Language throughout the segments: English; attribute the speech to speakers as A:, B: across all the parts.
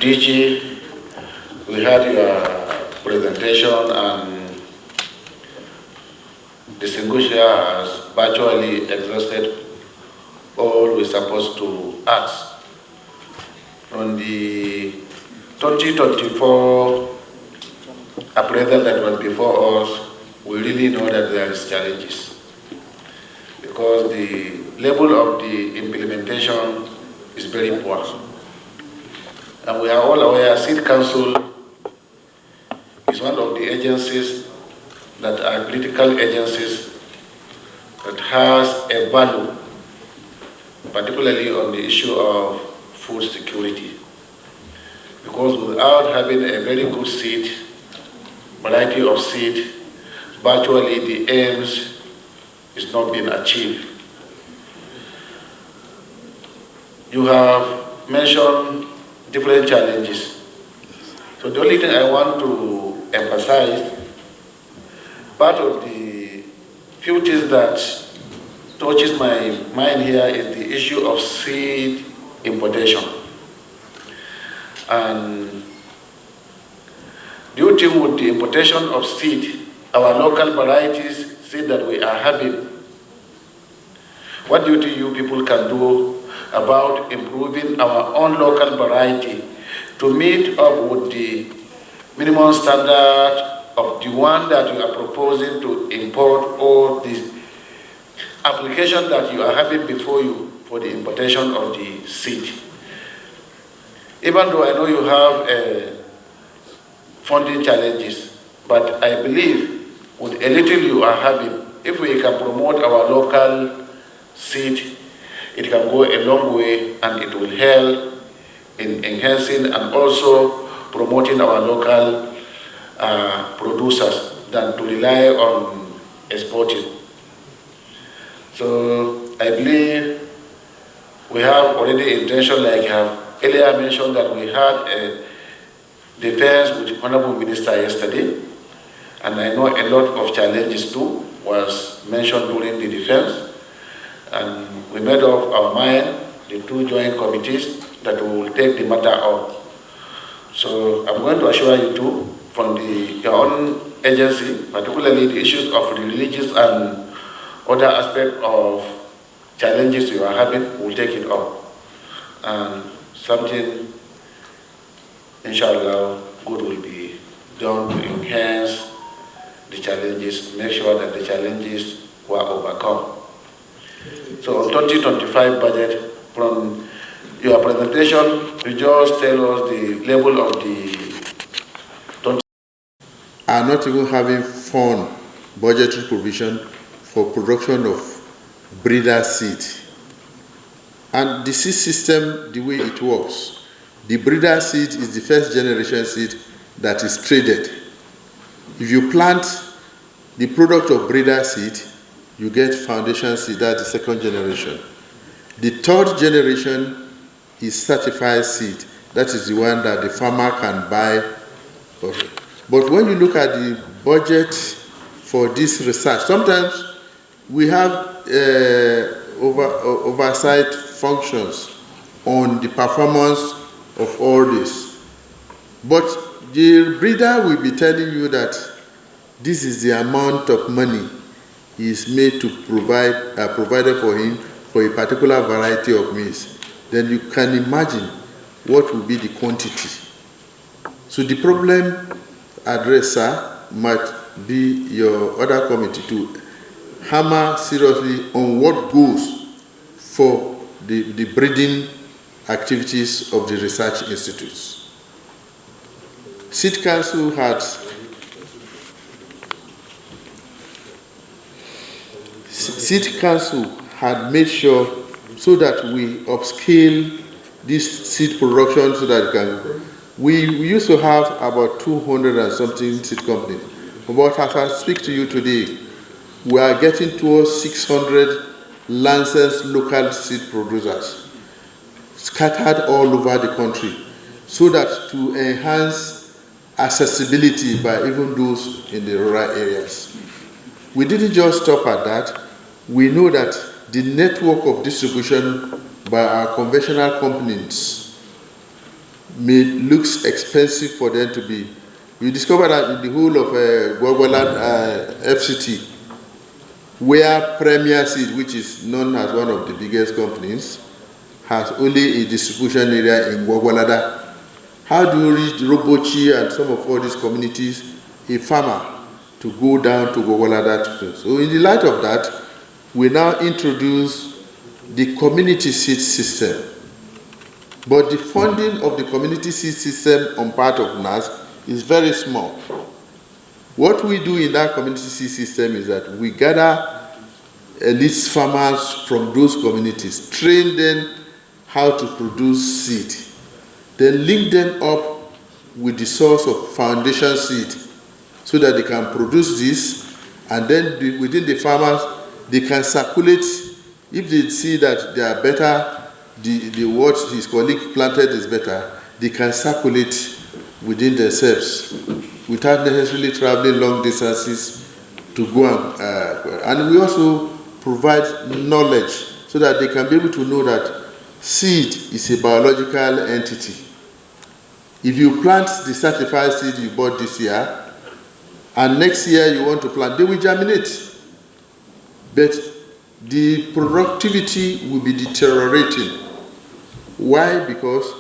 A: DG, we had your presentation and distinguished has virtually exhausted all we're supposed to ask. On the 2024 appraisal that was before us, we really know that there is challenges because the level of the implementation is very poor. And we are all aware Seed Council is one of the agencies that are critical agencies that has a value, particularly on the issue of food security. Because without having a very good seed, variety of seed, virtually the aims is not being achieved. You have mentioned different challenges. So the only thing I want to emphasize, part of the few things that touches my mind here is the issue of seed importation. And due to with the importation of seed, our local varieties seed that we are having, what do you people can do about improving our own local variety to meet up with the minimum standard of the one that you are proposing to import, or the application that you are having before you for the importation of the seed? Even though I know you have funding challenges, but I believe with a little you are having, if we can promote our local seed, it can go a long way and it will help in enhancing and also promoting our local producers than to rely on exporting. So I believe we have already intention, like I have earlier mentioned, that we had a defense with the Honorable Minister yesterday, and I know a lot of challenges too was mentioned during the defense. And we made up our mind, the two joint committees, that we will take the matter up. So I'm going to assure you too, from your own agency, particularly the issues of religious and other aspects of challenges you are having, we'll take it up. And something, inshallah, good will be done to enhance the challenges, make sure that the challenges were overcome. So 2025 budget, from your presentation, you just tell us the level of the...
B: Are not even having fund budgetary provision for production of breeder seed. And the seed system, the way it works, the breeder seed is the first generation seed that is traded. If you plant the product of breeder seed, you get foundation seed, that's the second generation. The third generation is certified seed. That is the one that the farmer can buy. But when you look at the budget for this research, sometimes we have oversight functions on the performance of all this. But the breeder will be telling you that this is the amount of money he is made to provided for him for a particular variety of maize. Then you can imagine what will be the quantity. So the problem addresser might be your other committee to hammer seriously on what goes for the breeding activities of the research institutes. Seed Council had made sure so that we upscale this seed production so that we used to have about 200 and something seed companies. But as I speak to you today, we are getting towards 600 licensed local seed producers scattered all over the country, so that to enhance accessibility by even those in the rural areas. We didn't just stop at that. We know that the network of distribution by our conventional companies looks expensive for them to be. We discovered that in the whole of Gwagwaland FCT, where Premier Seed, which is known as one of the biggest companies, has only a distribution area in Gwagwalada. How do you reach Robochi and some of all these communities, a farmer, to go down to Gwagwalada? So in the light of that, we now introduce the community seed system. But the funding of the community seed system on part of NAS is very small. What we do in that community seed system is that we gather elite farmers from those communities, train them how to produce seed, then link them up with the source of foundation seed so that they can produce this, and then within the farmers, they can circulate. If they see that they are better, what his colleague planted is better, they can circulate within themselves without necessarily traveling long distances to go and we also provide knowledge so that they can be able to know that seed is a biological entity. If you plant the certified seed you bought this year, and next year you want to plant, they will germinate. But the productivity will be deteriorating. Why? Because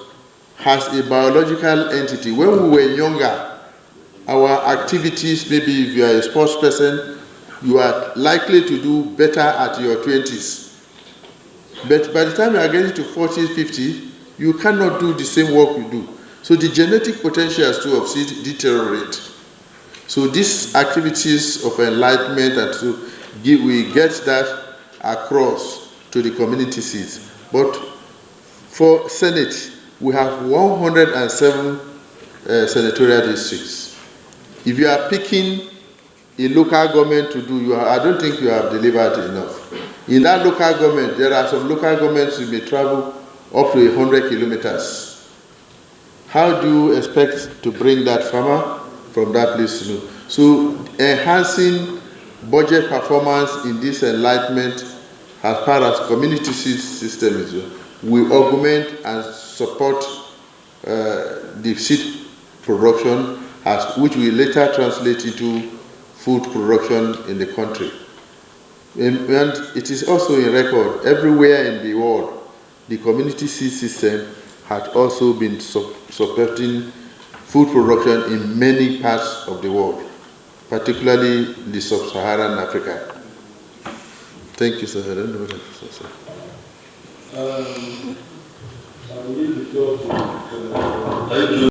B: as a biological entity, when we were younger, our activities, maybe if you are a sports person, you are likely to do better at your 20s. But by the time you are getting to 40, 50, you cannot do the same work you do. So the genetic potentials too of seed deteriorate. So these activities of enlightenment and so we get that across to the community seeds. But for Senate, we have 107 senatorial districts. If you are picking a local government to do, I don't think you have delivered enough. In that local government, there are some local governments you may travel up to 100 kilometers. How do you expect to bring that farmer from that place to know? So enhancing budget performance in this enlightenment as far as community seed system is, we augment and support the seed production, which will later translate into food production in the country. And it is also in record everywhere in the world. The community seed system has also been supporting food production in many parts of the world, particularly in the sub-Saharan Africa. Thank you, sir. I don't know what I have to say. I will leave the floor to